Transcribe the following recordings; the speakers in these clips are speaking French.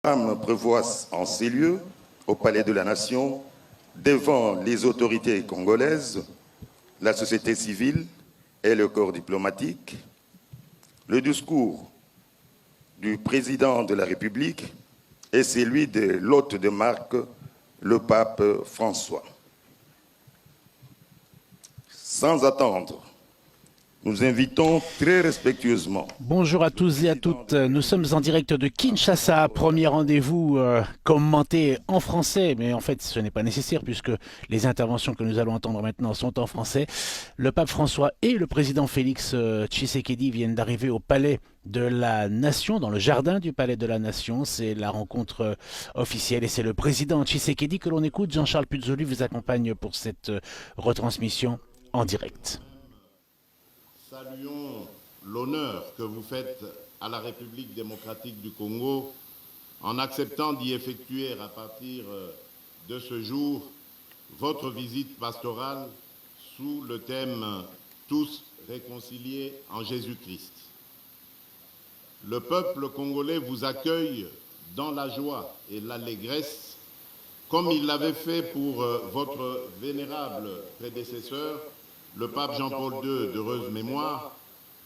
prévoit en ces lieux, au Palais de la Nation, devant les autorités congolaises, la société civile et le corps diplomatique, le discours du président de la République et celui de l'hôte de marque, le pape François. Sans attendre, nous invitons très respectueusement. Bonjour à tous et à toutes. Nous sommes en direct de Kinshasa. Premier rendez-vous commenté en français, mais en fait ce n'est pas nécessaire puisque les interventions que nous allons entendre maintenant sont en français. Le pape François et le président Félix Tshisekedi viennent d'arriver au Palais de la Nation, dans le jardin du Palais de la Nation. C'est la rencontre officielle et c'est le président Tshisekedi que l'on écoute. Jean-Charles Puzoli vous accompagne pour cette retransmission en direct. Saluons l'honneur que vous faites à la République démocratique du Congo en acceptant d'y effectuer à partir de ce jour votre visite pastorale sous le thème « Tous réconciliés en Jésus-Christ ». Le peuple congolais vous accueille dans la joie et l'allégresse comme il l'avait fait pour votre vénérable prédécesseur, le pape Jean-Paul II, d'heureuse mémoire,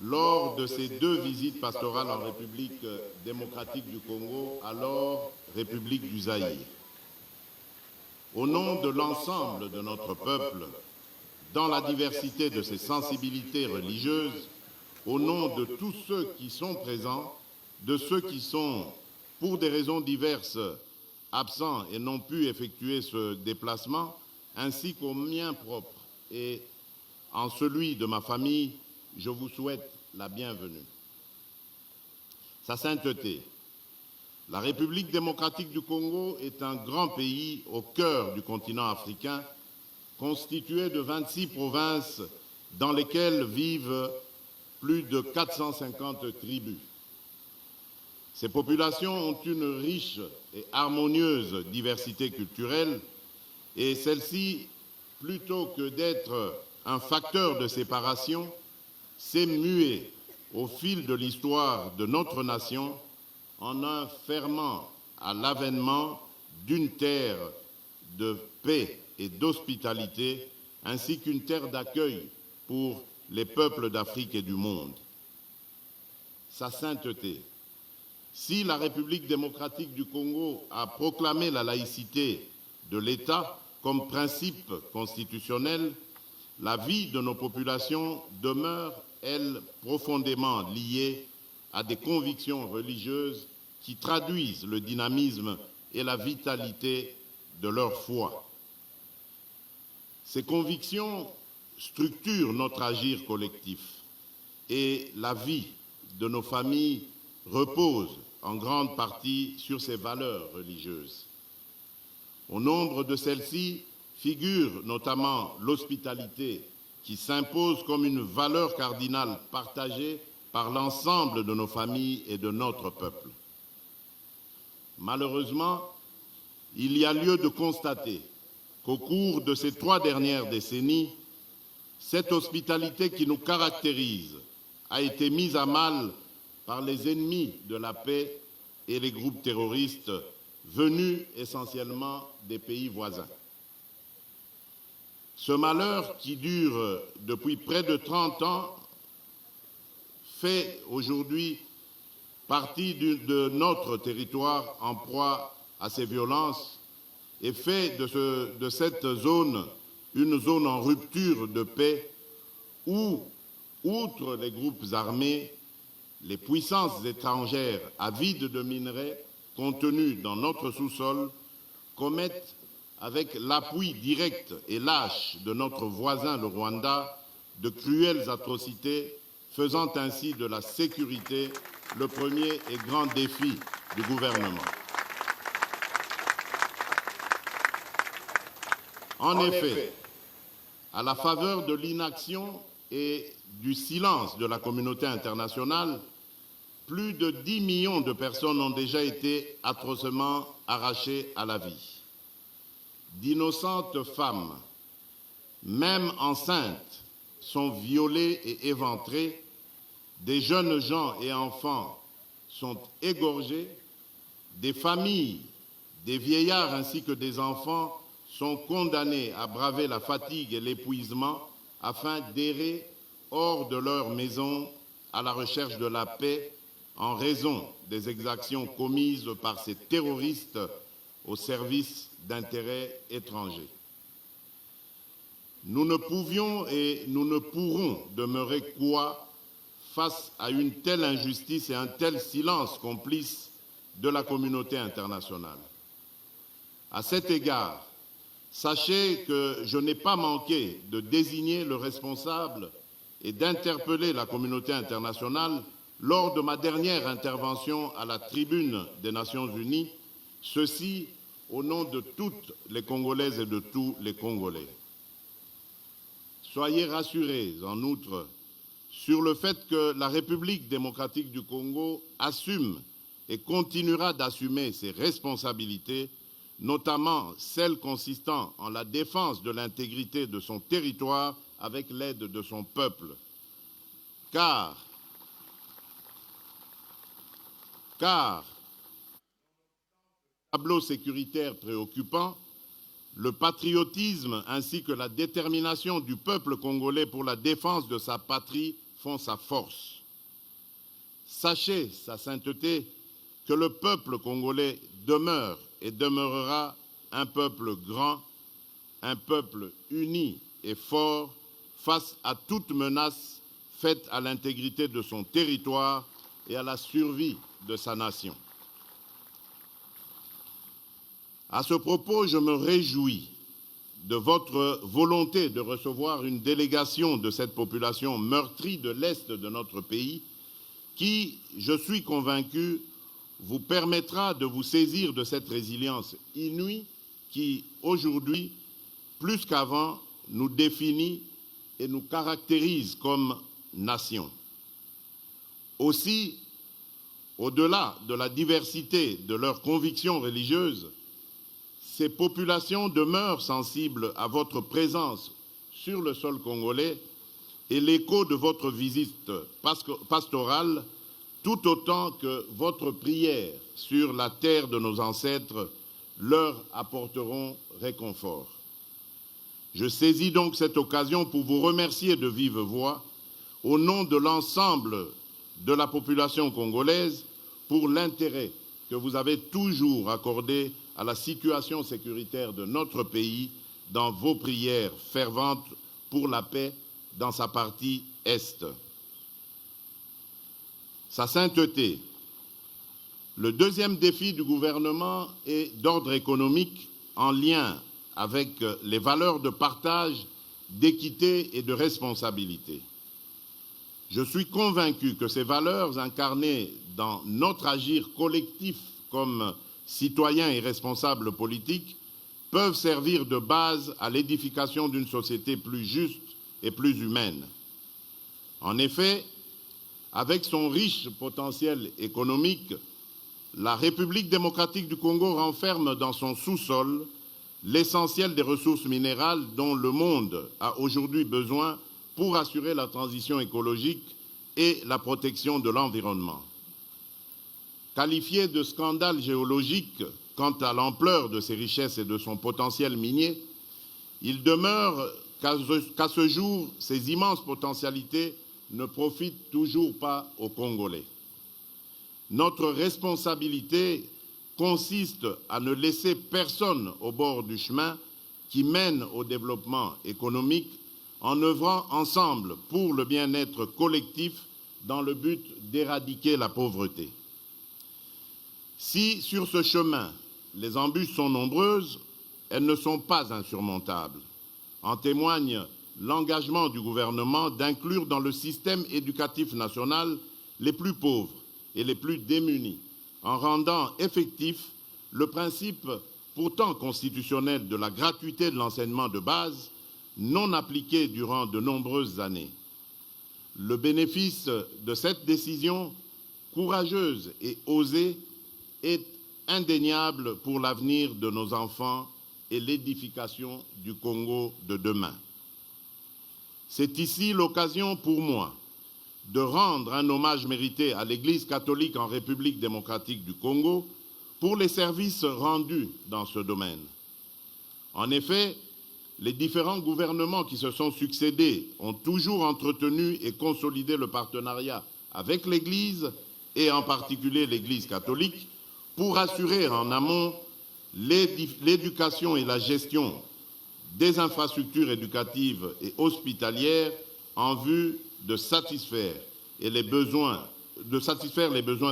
lors de ses 2 visites pastorales en République démocratique du Congo, alors République du Zaïre. Au nom de l'ensemble de notre peuple, dans la diversité de ses sensibilités religieuses, au nom de tous ceux qui sont présents, de ceux qui sont, pour des raisons diverses, absents et n'ont pu effectuer ce déplacement, ainsi qu'au mien propre et en celui de ma famille, je vous souhaite la bienvenue. Sa sainteté, la République démocratique du Congo est un grand pays au cœur du continent africain, constitué de 26 provinces dans lesquelles vivent plus de 450 tribus. Ces populations ont une riche et harmonieuse diversité culturelle et celle-ci, plutôt que d'être un facteur de séparation, s'est mué au fil de l'histoire de notre nation en un ferment à l'avènement d'une terre de paix et d'hospitalité, ainsi qu'une terre d'accueil pour les peuples d'Afrique et du monde. Sa sainteté. Si la République démocratique du Congo a proclamé la laïcité de l'État comme principe constitutionnel, la vie de nos populations demeure, elle, profondément liée à des convictions religieuses qui traduisent le dynamisme et la vitalité de leur foi. Ces convictions structurent notre agir collectif et la vie de nos familles repose en grande partie sur ces valeurs religieuses. Au nombre de celles-ci figure notamment l'hospitalité qui s'impose comme une valeur cardinale partagée par l'ensemble de nos familles et de notre peuple. Malheureusement, il y a lieu de constater qu'au cours de ces 3 dernières décennies, cette hospitalité qui nous caractérise a été mise à mal par les ennemis de la paix et les groupes terroristes venus essentiellement des pays voisins. Ce malheur qui dure depuis près de 30 ans fait aujourd'hui partie de notre territoire en proie à ces violences et fait de cette zone une zone en rupture de paix où, outre les groupes armés, les puissances étrangères avides de minerais contenus dans notre sous-sol commettent, avec l'appui direct et lâche de notre voisin le Rwanda, de cruelles atrocités, faisant ainsi de la sécurité le premier et grand défi du gouvernement. En effet, à la faveur de l'inaction et du silence de la communauté internationale, plus de 10 millions de personnes ont déjà été atrocement arrachées à la vie. D'innocentes femmes, même enceintes, sont violées et éventrées. Des jeunes gens et enfants sont égorgés. des familles, des vieillards ainsi que des enfants sont condamnés à braver la fatigue et l'épuisement afin d'errer hors de leur maison à la recherche de la paix en raison des exactions commises par ces terroristes au service d'intérêts étrangers. Nous ne pouvions et nous ne pourrons demeurer cois face à une telle injustice et un tel silence complice de la communauté internationale. À cet égard, sachez que je n'ai pas manqué de désigner le responsable et d'interpeller la communauté internationale lors de ma dernière intervention à la tribune des Nations Unies, ceci au nom de toutes les Congolaises et de tous les Congolais. Soyez rassurés, en outre, sur le fait que la République démocratique du Congo assume et continuera d'assumer ses responsabilités, notamment celles consistant en la défense de l'intégrité de son territoire avec l'aide de son peuple. Car tableau sécuritaire préoccupant, le patriotisme ainsi que la détermination du peuple congolais pour la défense de sa patrie font sa force. Sachez, sa sainteté, que le peuple congolais demeure et demeurera un peuple grand, un peuple uni et fort face à toute menace faite à l'intégrité de son territoire et à la survie de sa nation. À ce propos, je me réjouis de votre volonté de recevoir une délégation de cette population meurtrie de l'Est de notre pays qui, je suis convaincu, vous permettra de vous saisir de cette résilience inouïe qui, aujourd'hui, plus qu'avant, nous définit et nous caractérise comme nation. Aussi, au-delà de la diversité de leurs convictions religieuses, ces populations demeurent sensibles à votre présence sur le sol congolais et l'écho de votre visite pastorale, tout autant que votre prière sur la terre de nos ancêtres leur apporteront réconfort. Je saisis donc cette occasion pour vous remercier de vive voix, au nom de l'ensemble de la population congolaise, pour l'intérêt que vous avez toujours accordé à la situation sécuritaire de notre pays dans vos prières ferventes pour la paix dans sa partie Est. Sa sainteté. Le deuxième défi du gouvernement est d'ordre économique en lien avec les valeurs de partage, d'équité et de responsabilité. Je suis convaincu que ces valeurs incarnées dans notre agir collectif comme citoyens et responsables politiques peuvent servir de base à l'édification d'une société plus juste et plus humaine. En effet, avec son riche potentiel économique, la République démocratique du Congo renferme dans son sous-sol l'essentiel des ressources minérales dont le monde a aujourd'hui besoin pour assurer la transition écologique et la protection de l'environnement. Qualifié de scandale géologique quant à l'ampleur de ses richesses et de son potentiel minier, il demeure qu'à ce jour, ces immenses potentialités ne profitent toujours pas aux Congolais. Notre responsabilité consiste à ne laisser personne au bord du chemin qui mène au développement économique en œuvrant ensemble pour le bien-être collectif dans le but d'éradiquer la pauvreté. Si sur ce chemin, les embûches sont nombreuses, elles ne sont pas insurmontables. En témoigne l'engagement du gouvernement d'inclure dans le système éducatif national les plus pauvres et les plus démunis, en rendant effectif le principe pourtant constitutionnel de la gratuité de l'enseignement de base, non appliqué durant de nombreuses années. Le bénéfice de cette décision courageuse et osée est indéniable pour l'avenir de nos enfants et l'édification du Congo de demain. C'est ici l'occasion pour moi de rendre un hommage mérité à l'Église catholique en République démocratique du Congo pour les services rendus dans ce domaine. En effet, les différents gouvernements qui se sont succédés ont toujours entretenu et consolidé le partenariat avec l'Église, et en particulier l'Église catholique, pour assurer en amont l'éducation et la gestion des infrastructures éducatives et hospitalières en vue de satisfaire les besoins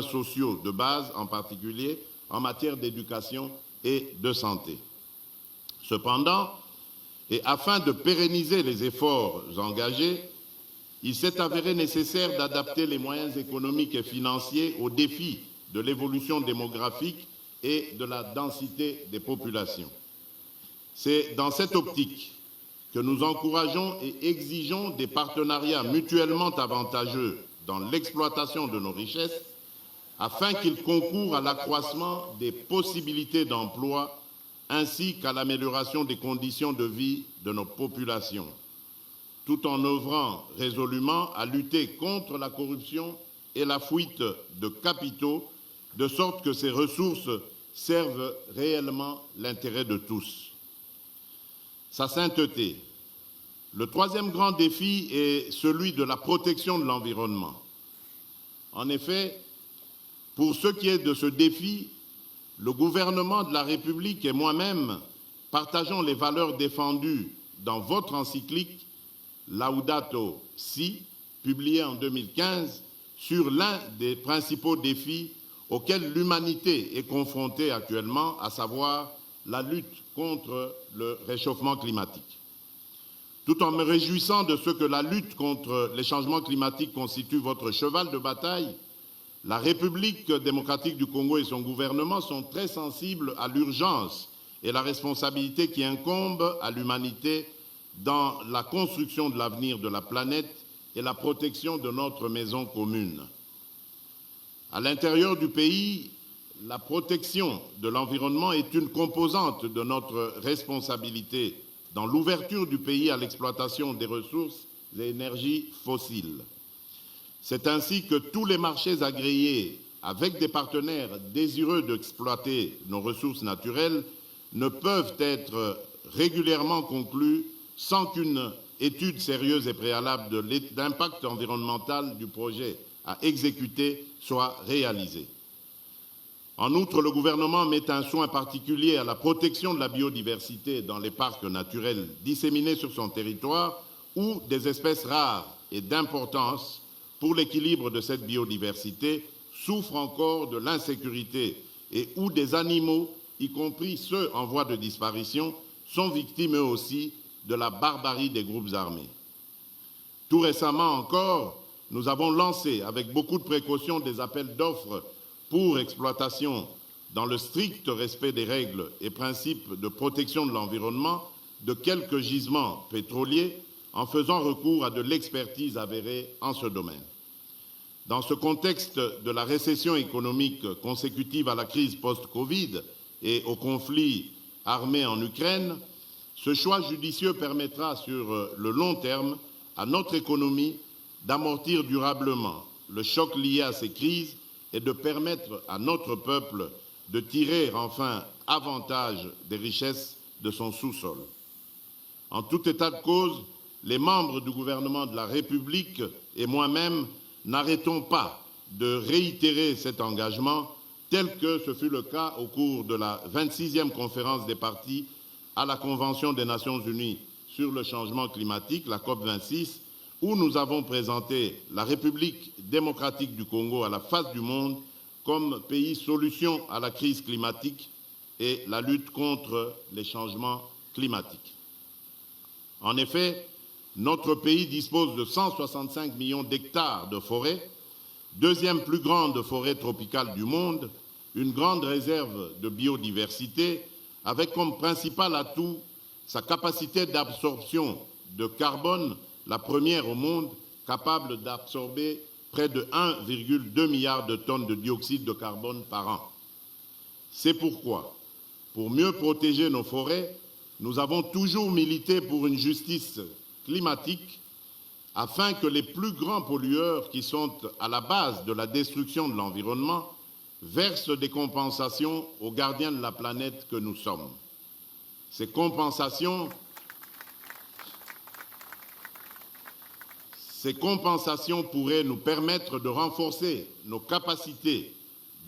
sociaux de base, en particulier en matière d'éducation et de santé. Cependant, et afin de pérenniser les efforts engagés, il s'est avéré nécessaire d'adapter les moyens économiques et financiers aux défis de l'évolution démographique et de la densité des populations. C'est dans cette optique que nous encourageons et exigeons des partenariats mutuellement avantageux dans l'exploitation de nos richesses afin qu'ils concourent à l'accroissement des possibilités d'emploi ainsi qu'à l'amélioration des conditions de vie de nos populations, tout en œuvrant résolument à lutter contre la corruption et la fuite de capitaux, de sorte que ces ressources servent réellement l'intérêt de tous. Sa sainteté. Le troisième grand défi est celui de la protection de l'environnement. En effet, pour ce qui est de ce défi, le gouvernement de la République et moi-même partageons les valeurs défendues dans votre encyclique Laudato Si, publiée en 2015, sur l'un des principaux défis auxquels l'humanité est confrontée actuellement, à savoir la lutte contre le réchauffement climatique. Tout en me réjouissant de ce que la lutte contre les changements climatiques constitue votre cheval de bataille, la République démocratique du Congo et son gouvernement sont très sensibles à l'urgence et la responsabilité qui incombe à l'humanité dans la construction de l'avenir de la planète et la protection de notre maison commune. À l'intérieur du pays, la protection de l'environnement est une composante de notre responsabilité dans l'ouverture du pays à l'exploitation des ressources et énergies fossiles. C'est ainsi que tous les marchés agréés avec des partenaires désireux d'exploiter nos ressources naturelles ne peuvent être régulièrement conclus sans qu'une étude sérieuse et préalable de l'impact environnemental du projet à exécuter soit réalisée. En outre, le gouvernement met un soin particulier à la protection de la biodiversité dans les parcs naturels disséminés sur son territoire où des espèces rares et d'importance pour l'équilibre de cette biodiversité souffrent encore de l'insécurité et où des animaux, y compris ceux en voie de disparition, sont victimes eux aussi de la barbarie des groupes armés. Tout récemment encore, nous avons lancé avec beaucoup de précautions des appels d'offres pour exploitation dans le strict respect des règles et principes de protection de l'environnement de quelques gisements pétroliers en faisant recours à de l'expertise avérée en ce domaine. Dans ce contexte de la récession économique consécutive à la crise post-Covid et au conflit armé en Ukraine, ce choix judicieux permettra sur le long terme à notre économie d'amortir durablement le choc lié à ces crises et de permettre à notre peuple de tirer enfin avantage des richesses de son sous-sol. En tout état de cause, les membres du gouvernement de la République et moi-même n'arrêtons pas de réitérer cet engagement tel que ce fut le cas au cours de la 26e conférence des parties à la Convention des Nations Unies sur le changement climatique, la COP26, où nous avons présenté la République démocratique du Congo à la face du monde comme pays solution à la crise climatique et la lutte contre les changements climatiques. En effet, notre pays dispose de 165 millions d'hectares de forêt, deuxième plus grande forêt tropicale du monde, une grande réserve de biodiversité, avec comme principal atout sa capacité d'absorption de carbone, la première au monde, capable d'absorber près de 1,2 milliard de tonnes de dioxyde de carbone par an. C'est pourquoi, pour mieux protéger nos forêts, nous avons toujours milité pour une justice climatique afin que les plus grands pollueurs qui sont à la base de la destruction de l'environnement verse des compensations aux gardiens de la planète que nous sommes. Ces compensations pourraient nous permettre de renforcer nos capacités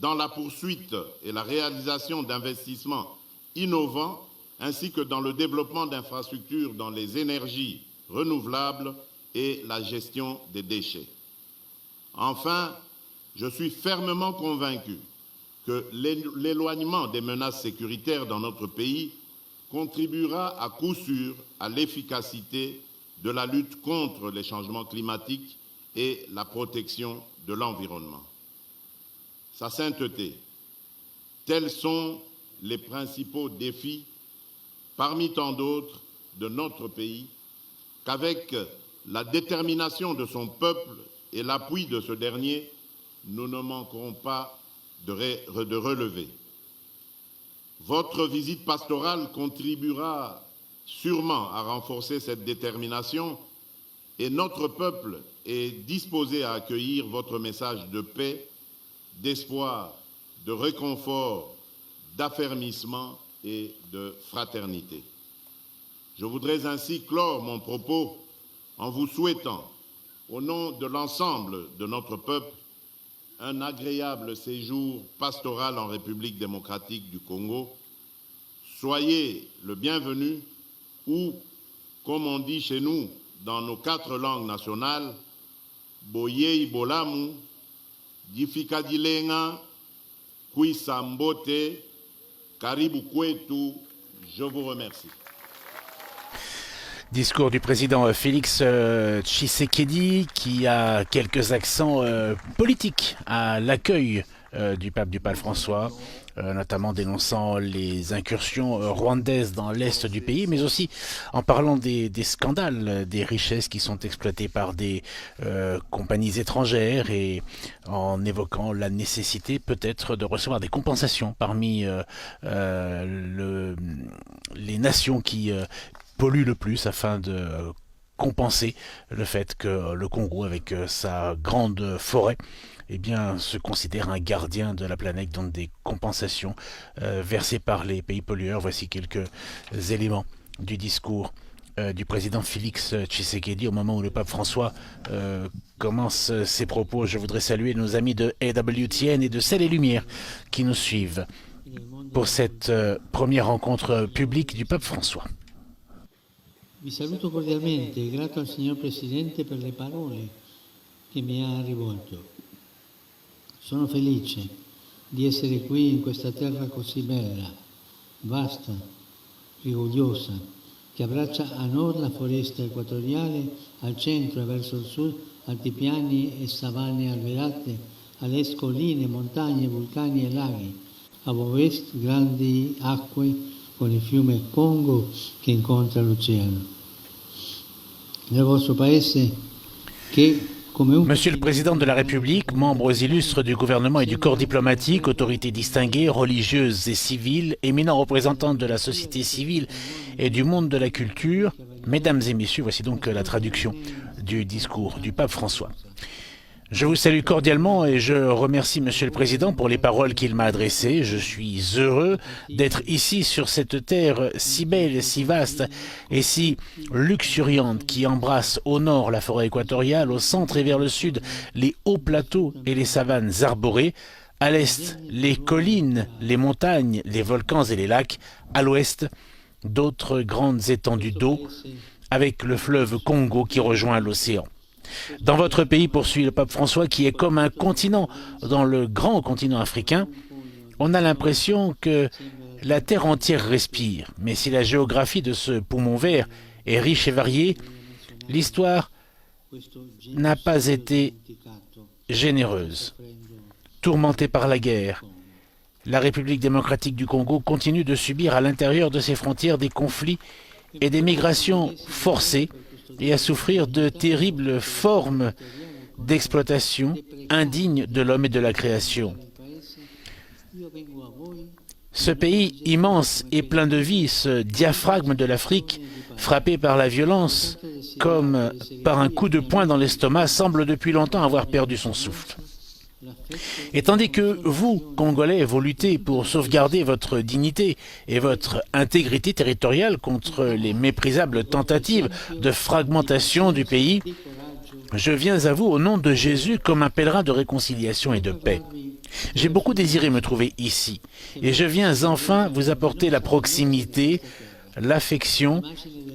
dans la poursuite et la réalisation d'investissements innovants, ainsi que dans le développement d'infrastructures dans les énergies renouvelables et la gestion des déchets. Enfin, je suis fermement convaincu que l'éloignement des menaces sécuritaires dans notre pays contribuera à coup sûr à l'efficacité de la lutte contre les changements climatiques et la protection de l'environnement. Sa sainteté, tels sont les principaux défis, parmi tant d'autres, de notre pays, qu'avec la détermination de son peuple et l'appui de ce dernier, nous ne manquerons pas de relever. Votre visite pastorale contribuera sûrement à renforcer cette détermination et notre peuple est disposé à accueillir votre message de paix, d'espoir, de réconfort, d'affermissement et de fraternité. Je voudrais ainsi clore mon propos en vous souhaitant, au nom de l'ensemble de notre peuple, un agréable séjour pastoral en République démocratique du Congo. Soyez le bienvenu ou, comme on dit chez nous dans nos 4 langues nationales, Boyei Bolamu, Difikadilenga, Kwisambote, Karibu Kwetu, je vous remercie. Discours du président Félix Tshisekedi qui a quelques accents politiques à l'accueil du pape François, notamment dénonçant les incursions rwandaises dans l'est du pays, mais aussi en parlant des scandales, des richesses qui sont exploitées par des compagnies étrangères et en évoquant la nécessité peut-être de recevoir des compensations parmi les nations qui polluent le plus afin de compenser le fait que le Congo, avec sa grande forêt, eh bien, se considère un gardien de la planète, donc des compensations versées par les pays pollueurs. Voici quelques éléments du discours du président Félix Tshisekedi au moment où le pape François commence ses propos. Je voudrais saluer nos amis de AWTN et de Ciel et Lumière qui nous suivent pour cette première rencontre publique du pape François. Vi saluto cordialmente e grato al signor Presidente per le parole che mi ha rivolto. Sono felice di essere qui in questa terra così bella, vasta, rigogliosa, che abbraccia a nord la foresta equatoriale, al centro e verso il sud altipiani e savane alberate, all'est colline, montagne, vulcani e laghi, a ovest grandi acque con il fiume Congo che incontra l'oceano. Nel vostro paese che Monsieur le Président de la République, membres illustres du gouvernement et du corps diplomatique, autorités distinguées, religieuses et civiles, éminents représentants de la société civile et du monde de la culture, mesdames et messieurs, voici donc la traduction du discours du pape François. Je vous salue cordialement et je remercie Monsieur le Président pour les paroles qu'il m'a adressées. Je suis heureux d'être ici sur cette terre si belle, si vaste et si luxuriante qui embrasse au nord la forêt équatoriale, au centre et vers le sud les hauts plateaux et les savanes arborées, à l'est les collines, les montagnes, les volcans et les lacs, à l'ouest d'autres grandes étendues d'eau avec le fleuve Congo qui rejoint l'océan. Dans votre pays, poursuit le pape François, qui est comme un continent dans le grand continent africain, on a l'impression que la terre entière respire. Mais si la géographie de ce poumon vert est riche et variée, l'histoire n'a pas été généreuse. Tourmentée par la guerre, la République démocratique du Congo continue de subir à l'intérieur de ses frontières des conflits et des migrations forcées, et à souffrir de terribles formes d'exploitation indignes de l'homme et de la création. Ce pays immense et plein de vie, ce diaphragme de l'Afrique, frappé par la violence comme par un coup de poing dans l'estomac, semble depuis longtemps avoir perdu son souffle. Et tandis que vous, Congolais, vous luttez pour sauvegarder votre dignité et votre intégrité territoriale contre les méprisables tentatives de fragmentation du pays, je viens à vous au nom de Jésus comme un pèlerin de réconciliation et de paix. J'ai beaucoup désiré me trouver ici, et je viens enfin vous apporter la proximité, l'affection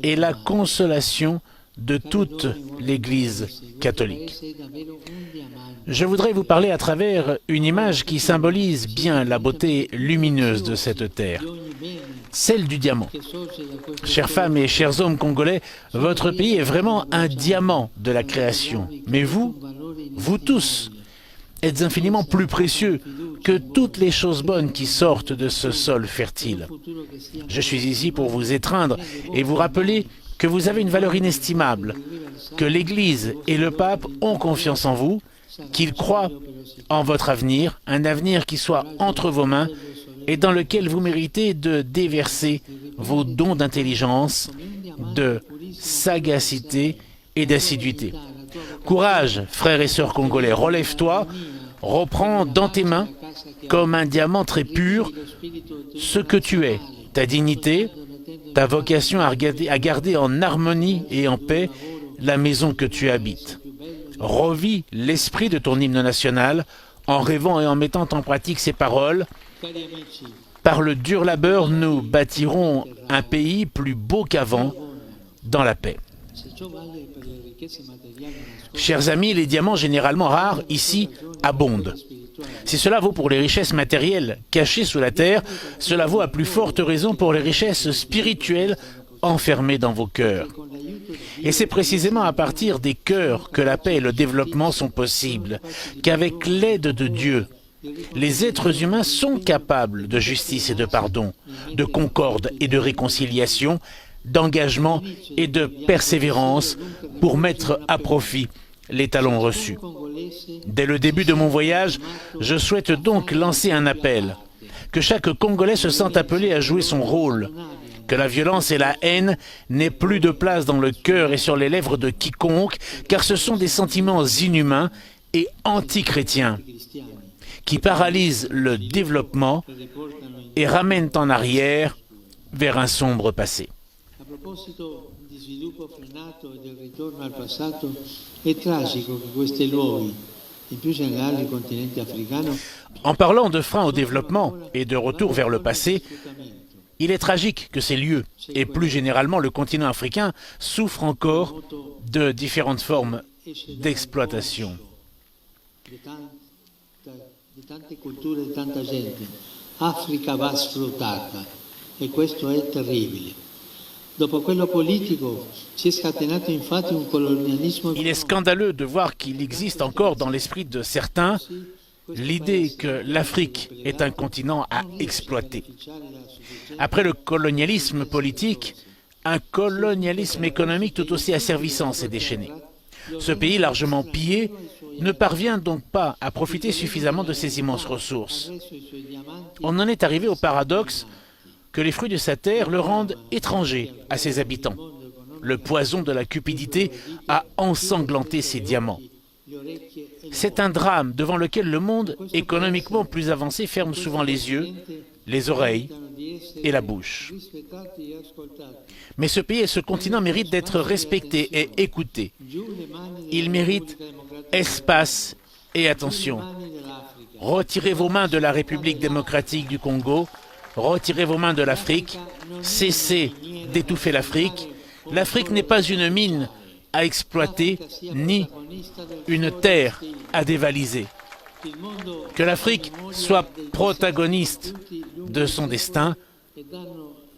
et la consolation de toute l'Église catholique. Je voudrais vous parler à travers une image qui symbolise bien la beauté lumineuse de cette terre, celle du diamant. Chères femmes et chers hommes congolais, votre pays est vraiment un diamant de la création. Mais vous tous, êtes infiniment plus précieux que toutes les choses bonnes qui sortent de ce sol fertile. Je suis ici pour vous étreindre et vous rappeler que vous avez une valeur inestimable, que l'Église et le pape ont confiance en vous, qu'ils croient en votre avenir, un avenir qui soit entre vos mains et dans lequel vous méritez de déverser vos dons d'intelligence, de sagacité et d'assiduité. Courage, frères et sœurs congolais, relève-toi, reprends dans tes mains, comme un diamant très pur, ce que tu es, ta dignité, ta vocation à garder en harmonie et en paix la maison que tu habites. Revis l'esprit de ton hymne national en rêvant et en mettant en pratique ces paroles. Par le dur labeur, nous bâtirons un pays plus beau qu'avant, dans la paix. Chers amis, les diamants généralement rares, ici, abondent. Si cela vaut pour les richesses matérielles cachées sous la terre, cela vaut à plus forte raison pour les richesses spirituelles enfermées dans vos cœurs. Et c'est précisément à partir des cœurs que la paix et le développement sont possibles, qu'avec l'aide de Dieu, les êtres humains sont capables de justice et de pardon, de concorde et de réconciliation, d'engagement et de persévérance pour mettre à profit les talents reçus. Dès le début de mon voyage, je souhaite donc lancer un appel, que chaque Congolais se sente appelé à jouer son rôle, que la violence et la haine n'aient plus de place dans le cœur et sur les lèvres de quiconque, car ce sont des sentiments inhumains et antichrétiens qui paralysent le développement et ramènent en arrière vers un sombre passé. A proposito di sviluppo frenato e del ritorno al passato, è tragico che questi luoghi, in più generale il continente africano, En parlant de frein au développement et de retour vers le passé, il est tragique que ces lieux, et plus généralement le continent africain, souffrent encore de différentes formes d'exploitation. di tante culture e di tanta gente. Africa va sfruttata e questo è terribile. Dopo quello politico si è scatenato infatti un colonialismo. Il est scandaleux de voir qu'il existe encore dans l'esprit de certains l'idée que l'Afrique est un continent à exploiter. Après le colonialisme politique, un colonialisme économique tout aussi asservissant s'est déchaîné. Ce pays largement pillé ne parvient donc pas à profiter suffisamment de ses immenses ressources. On en est arrivé au paradoxe que les fruits de sa terre le rendent étranger à ses habitants. Le poison de la cupidité a ensanglanté ses diamants. C'est un drame devant lequel le monde économiquement plus avancé ferme souvent les yeux, les oreilles et la bouche. Mais ce pays et ce continent méritent d'être respectés et écoutés. Ils méritent espace et attention. Retirez vos mains de la République démocratique du Congo, retirez vos mains de l'Afrique, cessez d'étouffer l'Afrique. L'Afrique n'est pas une mine à exploiter, ni une terre à dévaliser. Que l'Afrique soit protagoniste de son destin,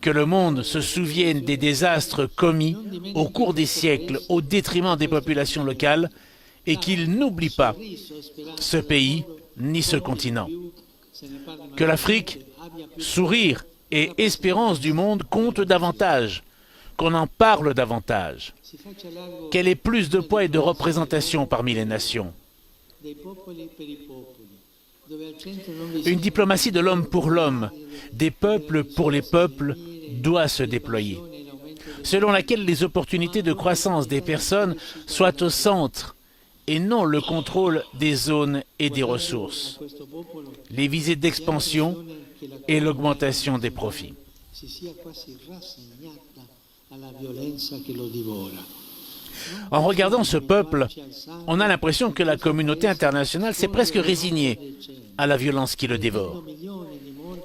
que le monde se souvienne des désastres commis au cours des siècles au détriment des populations locales et qu'il n'oublie pas ce pays ni ce continent. Que l'Afrique, sourire et espérance du monde comptent davantage, qu'on en parle davantage, qu'elle ait plus de poids et de représentation parmi les nations. Une diplomatie de l'homme pour l'homme, des peuples pour les peuples, doit se déployer, selon laquelle les opportunités de croissance des personnes soient au centre et non le contrôle des zones et des ressources, les visées d'expansion et l'augmentation des profits. En regardant ce peuple, on a l'impression que la communauté internationale s'est presque résignée à la violence qui le dévore.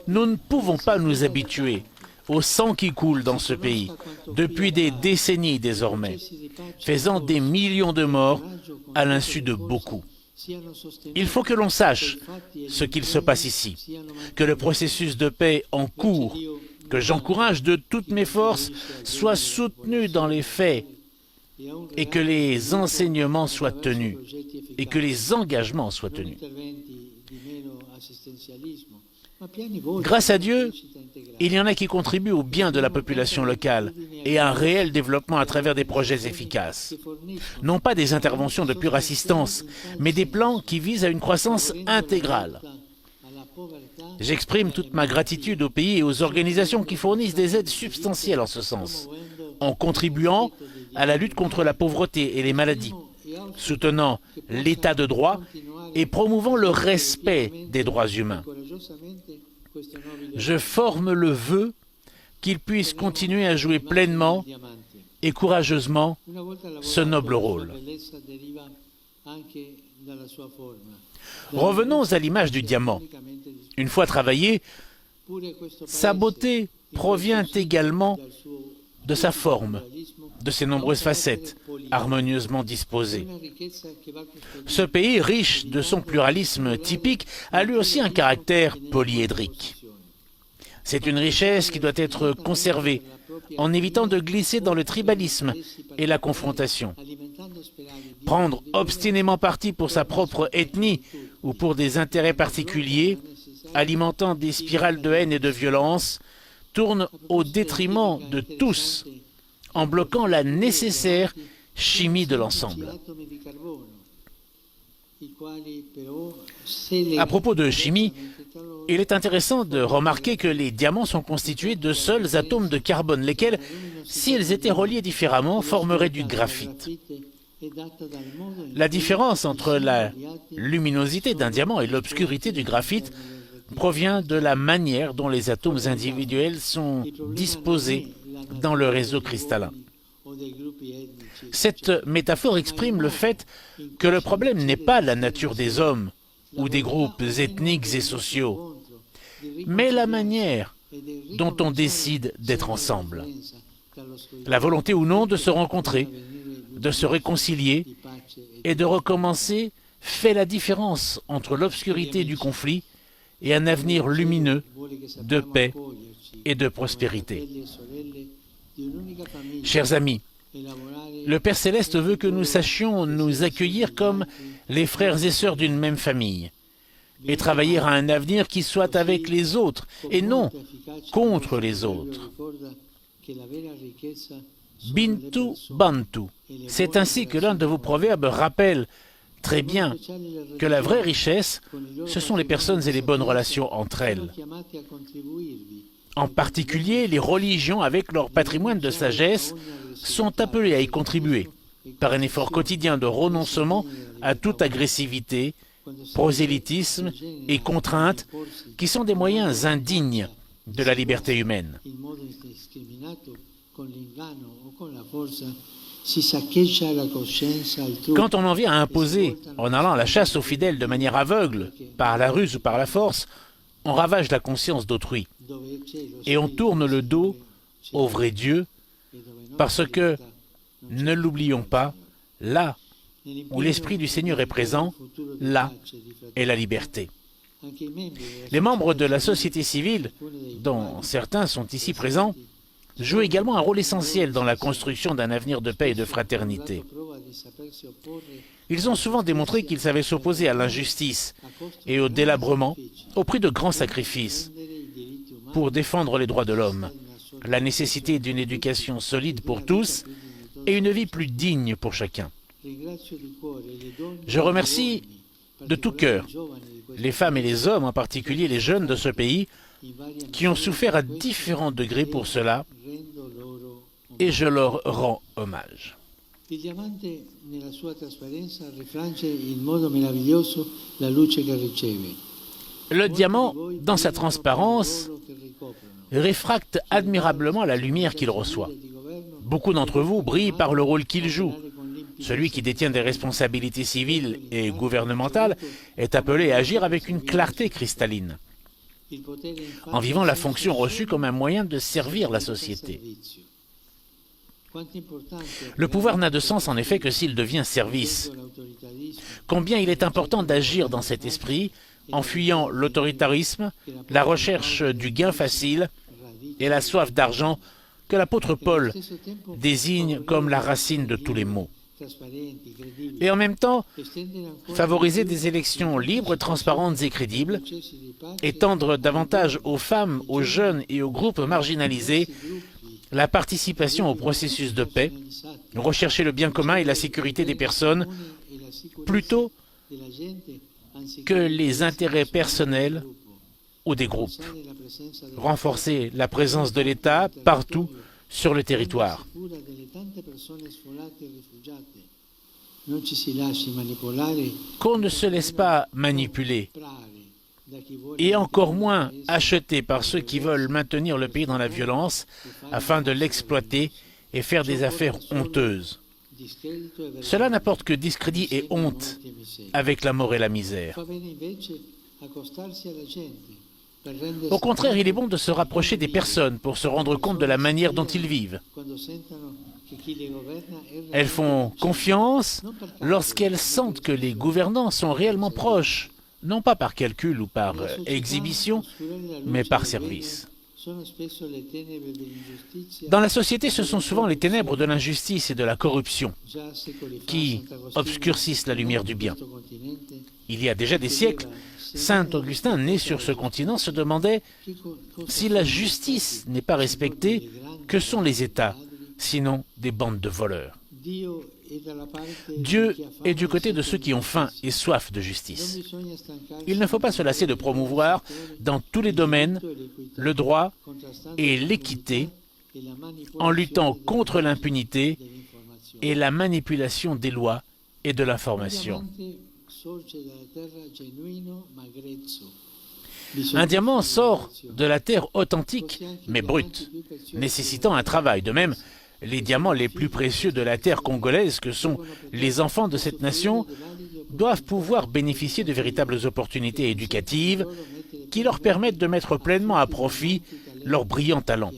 Nous ne pouvons pas nous habituer au sang qui coule dans ce pays, depuis des décennies désormais, faisant des millions de morts à l'insu de beaucoup. Il faut que l'on sache ce qu'il se passe ici, que le processus de paix en cours, que j'encourage de toutes mes forces, soit soutenu dans les faits, et que les enseignements soient tenus, et que les engagements soient tenus. Grâce à Dieu, il y en a qui contribuent au bien de la population locale et à un réel développement à travers des projets efficaces. Non pas des interventions de pure assistance, mais des plans qui visent à une croissance intégrale. J'exprime toute ma gratitude aux pays et aux organisations qui fournissent des aides substantielles en ce sens, en contribuant à la lutte contre la pauvreté et les maladies, soutenant l'état de droit et promouvant le respect des droits humains. Je forme le vœu qu'ils puissent continuer à jouer pleinement et courageusement ce noble rôle. Revenons à l'image du diamant. Une fois travaillé, sa beauté provient également de sa forme, de ses nombreuses facettes, harmonieusement disposées. Ce pays, riche de son pluralisme typique, a lui aussi un caractère polyédrique. C'est une richesse qui doit être conservée, en évitant de glisser dans le tribalisme et la confrontation. Prendre obstinément parti pour sa propre ethnie ou pour des intérêts particuliers, alimentant des spirales de haine et de violence, tourne au détriment de tous, en bloquant la nécessaire chimie de l'ensemble. À propos de chimie, il est intéressant de remarquer que les diamants sont constitués de seuls atomes de carbone, lesquels, s'ils étaient reliés différemment, formeraient du graphite. La différence entre la luminosité d'un diamant et l'obscurité du graphite provient de la manière dont les atomes individuels sont disposés dans le réseau cristallin. Cette métaphore exprime le fait que le problème n'est pas la nature des hommes ou des groupes ethniques et sociaux, mais la manière dont on décide d'être ensemble. La volonté ou non de se rencontrer, de se réconcilier et de recommencer fait la différence entre l'obscurité du conflit et un avenir lumineux de paix et de prospérité. Chers amis, le Père Céleste veut que nous sachions nous accueillir comme les frères et sœurs d'une même famille et travailler à un avenir qui soit avec les autres et non contre les autres. Bintu Bantu. C'est ainsi que l'un de vos proverbes rappelle très bien que la vraie richesse, ce sont les personnes et les bonnes relations entre elles. En particulier, les religions, avec leur patrimoine de sagesse, sont appelées à y contribuer, par un effort quotidien de renoncement à toute agressivité, prosélytisme et contrainte, qui sont des moyens indignes de la liberté humaine. Quand on en vient à imposer, en allant à la chasse aux fidèles de manière aveugle, par la ruse ou par la force, on ravage la conscience d'autrui. Et on tourne le dos au vrai Dieu, parce que, ne l'oublions pas, là où l'Esprit du Seigneur est présent, là est la liberté. Les membres de la société civile, dont certains sont ici présents, jouent également un rôle essentiel dans la construction d'un avenir de paix et de fraternité. Ils ont souvent démontré qu'ils savaient s'opposer à l'injustice et au délabrement au prix de grands sacrifices pour défendre les droits de l'homme, la nécessité d'une éducation solide pour tous et une vie plus digne pour chacun. Je remercie de tout cœur les femmes et les hommes, en particulier les jeunes de ce pays, qui ont souffert à différents degrés pour cela, et je leur rends hommage. Il diamante, nella sua trasparenza, rifrange in modo meraviglioso la luce che riceve. Le diamant, dans sa transparence, réfracte admirablement la lumière qu'il reçoit. Beaucoup d'entre vous brillent par le rôle qu'il joue. Celui qui détient des responsabilités civiles et gouvernementales est appelé à agir avec une clarté cristalline, en vivant la fonction reçue comme un moyen de servir la société. Le pouvoir n'a de sens en effet que s'il devient service. Combien il est important d'agir dans cet esprit en fuyant l'autoritarisme, la recherche du gain facile et la soif d'argent que l'apôtre Paul désigne comme la racine de tous les maux. Et en même temps, favoriser des élections libres, transparentes et crédibles, étendre davantage aux femmes, aux jeunes et aux groupes marginalisés la participation au processus de paix, rechercher le bien commun et la sécurité des personnes, plutôt que les intérêts personnels ou des groupes. Renforcer la présence de l'État partout sur le territoire. Qu'on ne se laisse pas manipuler, et encore moins acheter par ceux qui veulent maintenir le pays dans la violence afin de l'exploiter et faire des affaires honteuses. Cela n'apporte que discrédit et honte avec la mort et la misère. Au contraire, il est bon de se rapprocher des personnes pour se rendre compte de la manière dont ils vivent. Elles font confiance lorsqu'elles sentent que les gouvernants sont réellement proches, non pas par calcul ou par exhibition, mais par service. Dans la société, ce sont souvent les ténèbres de l'injustice et de la corruption qui obscurcissent la lumière du bien. Il y a déjà des siècles, Saint Augustin, né sur ce continent, se demandait si la justice n'est pas respectée, que sont les États, sinon des bandes de voleurs. Dieu est du côté de ceux qui ont faim et soif de justice. Il ne faut pas se lasser de promouvoir dans tous les domaines le droit et l'équité en luttant contre l'impunité et la manipulation des lois et de l'information. Un diamant sort de la terre authentique mais brute, nécessitant un travail. De même, les diamants les plus précieux de la terre congolaise, que sont les enfants de cette nation, doivent pouvoir bénéficier de véritables opportunités éducatives qui leur permettent de mettre pleinement à profit leurs brillants talents.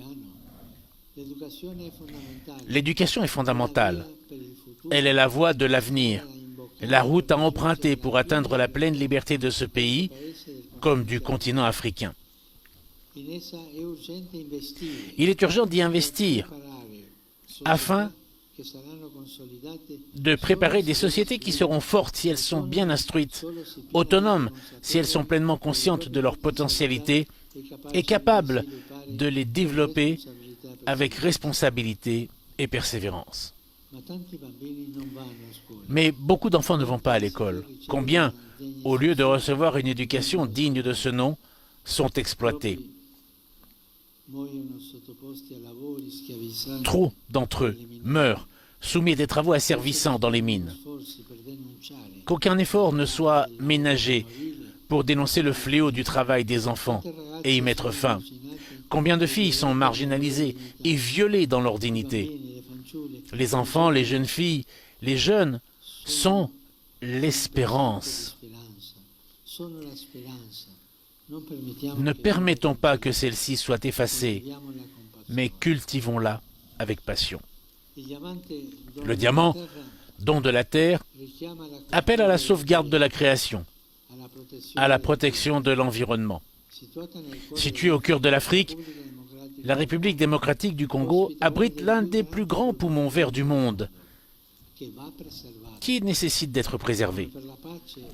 L'éducation est fondamentale. Elle est la voie de l'avenir, la route à emprunter pour atteindre la pleine liberté de ce pays, comme du continent africain. Il est urgent d'y investir afin de préparer des sociétés qui seront fortes si elles sont bien instruites, autonomes si elles sont pleinement conscientes de leurs potentialités et capables de les développer avec responsabilité et persévérance. Mais beaucoup d'enfants ne vont pas à l'école. Combien, au lieu de recevoir une éducation digne de ce nom, sont exploités? Trop d'entre eux meurent, soumis à des travaux asservissants dans les mines. Qu'aucun effort ne soit ménagé pour dénoncer le fléau du travail des enfants et y mettre fin. Combien de filles sont marginalisées et violées dans leur dignité? Les enfants, les jeunes filles, les jeunes sont l'espérance. Ne permettons pas que celle-ci soit effacée, mais cultivons-la avec passion. Le diamant, don de la terre, appelle à la sauvegarde de la création, à la protection de l'environnement. Située au cœur de l'Afrique, la République démocratique du Congo abrite l'un des plus grands poumons verts du monde, qui nécessite d'être préservé.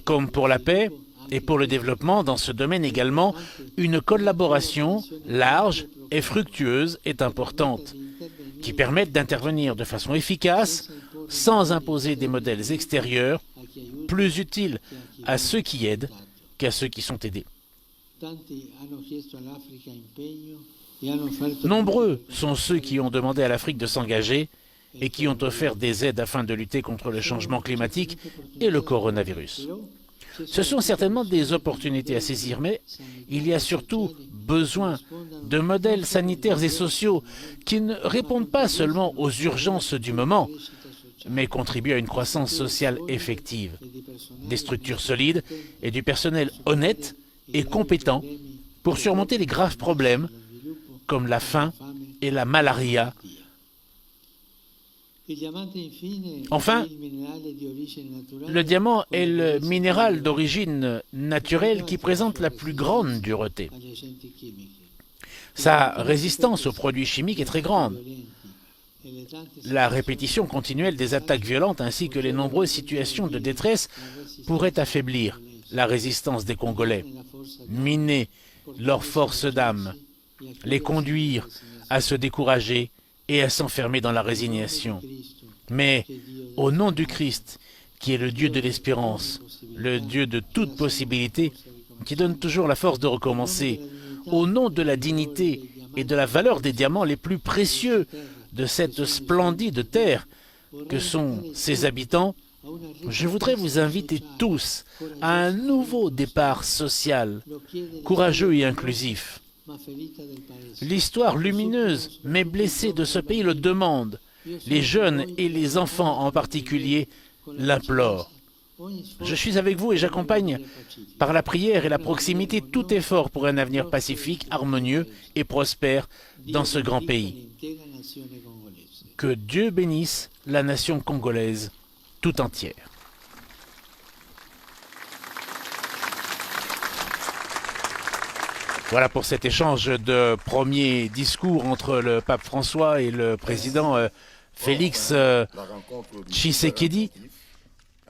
Comme pour la paix et pour le développement, dans ce domaine également, une collaboration large et fructueuse est importante, qui permette d'intervenir de façon efficace, sans imposer des modèles extérieurs, plus utiles à ceux qui aident qu'à ceux qui sont aidés. Nombreux sont ceux qui ont demandé à l'Afrique de s'engager et qui ont offert des aides afin de lutter contre le changement climatique et le coronavirus. Ce sont certainement des opportunités à saisir, mais il y a surtout besoin de modèles sanitaires et sociaux qui ne répondent pas seulement aux urgences du moment, mais contribuent à une croissance sociale effective, des structures solides et du personnel honnête et compétent pour surmonter les graves problèmes comme la faim et la malaria. Enfin, le diamant est le minéral d'origine naturelle qui présente la plus grande dureté. Sa résistance aux produits chimiques est très grande. La répétition continuelle des attaques violentes ainsi que les nombreuses situations de détresse pourraient affaiblir la résistance des Congolais, miner leur force d'âme, les conduire à se décourager et à s'enfermer dans la résignation. Mais au nom du Christ, qui est le Dieu de l'espérance, le Dieu de toute possibilité, qui donne toujours la force de recommencer, au nom de la dignité et de la valeur des diamants les plus précieux de cette splendide terre que sont ses habitants, je voudrais vous inviter tous à un nouveau départ social, courageux et inclusif. L'histoire lumineuse mais blessée de ce pays le demande. Les jeunes et les enfants en particulier l'implorent. Je suis avec vous et j'accompagne par la prière et la proximité tout effort pour un avenir pacifique, harmonieux et prospère dans ce grand pays. Que Dieu bénisse la nation congolaise tout entière. Voilà pour cet échange de premier discours entre le pape François et le président Félix Tshisekedi.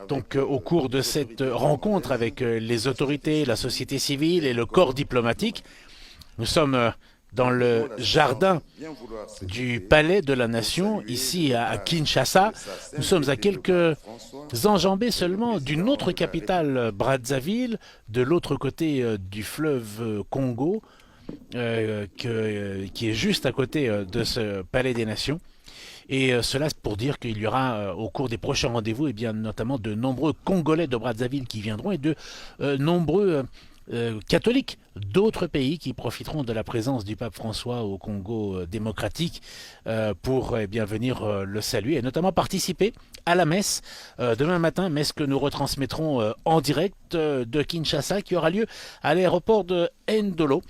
Donc, au cours de cette rencontre avec les autorités, la société civile et le corps diplomatique, nous sommes dans le jardin du Palais de la Nation, ici à Kinshasa. Nous sommes à quelques enjambées seulement d'une autre capitale, Brazzaville, de l'autre côté du fleuve Congo, qui est juste à côté de ce Palais des Nations. Et cela pour dire qu'il y aura au cours des prochains rendez-vous, notamment de nombreux Congolais de Brazzaville qui viendront et de nombreux catholiques d'autres pays qui profiteront de la présence du pape François au Congo démocratique pour venir le saluer et notamment participer à la messe demain matin, messe que nous retransmettrons en direct de Kinshasa qui aura lieu à l'aéroport de Ndolo.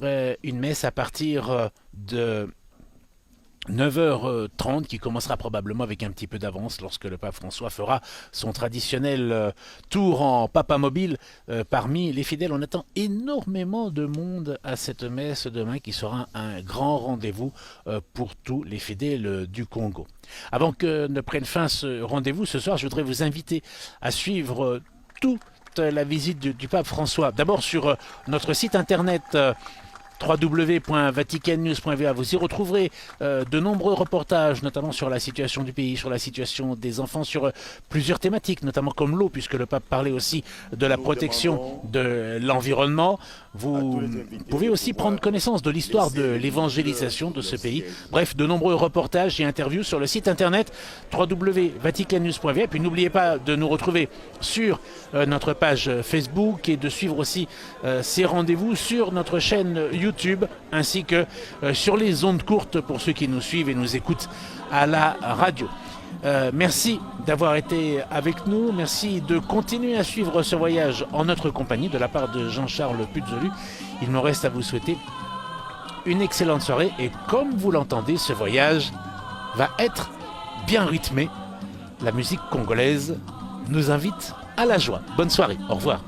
Une messe à partir de 9h30 qui commencera probablement avec un petit peu d'avance lorsque le pape François fera son traditionnel tour en papamobile parmi les fidèles. On attend énormément de monde à cette messe demain qui sera un grand rendez-vous pour tous les fidèles du Congo. Avant que ne prenne fin ce rendez-vous, ce soir, je voudrais vous inviter à suivre toute la visite du pape François. D'abord sur notre site internet www.vaticannews.va. Vous y retrouverez de nombreux reportages, notamment sur la situation du pays, sur la situation des enfants, sur plusieurs thématiques, notamment comme l'eau, puisque le pape parlait aussi de la protection de l'environnement. Vous pouvez aussi prendre connaissance de l'histoire de l'évangélisation de ce pays. Bref, de nombreux reportages et interviews sur le site internet www.vaticannews.va. Et puis n'oubliez pas de nous retrouver sur notre page Facebook et de suivre aussi ces rendez-vous sur notre chaîne YouTube ainsi que sur les ondes courtes pour ceux qui nous suivent et nous écoutent à la radio. Merci d'avoir été avec nous, merci de continuer à suivre ce voyage en notre compagnie de la part de Jean-Charles Puzolu. Il me reste à vous souhaiter une excellente soirée et comme vous l'entendez, ce voyage va être bien rythmé. La musique congolaise nous invite à la joie. Bonne soirée, au revoir.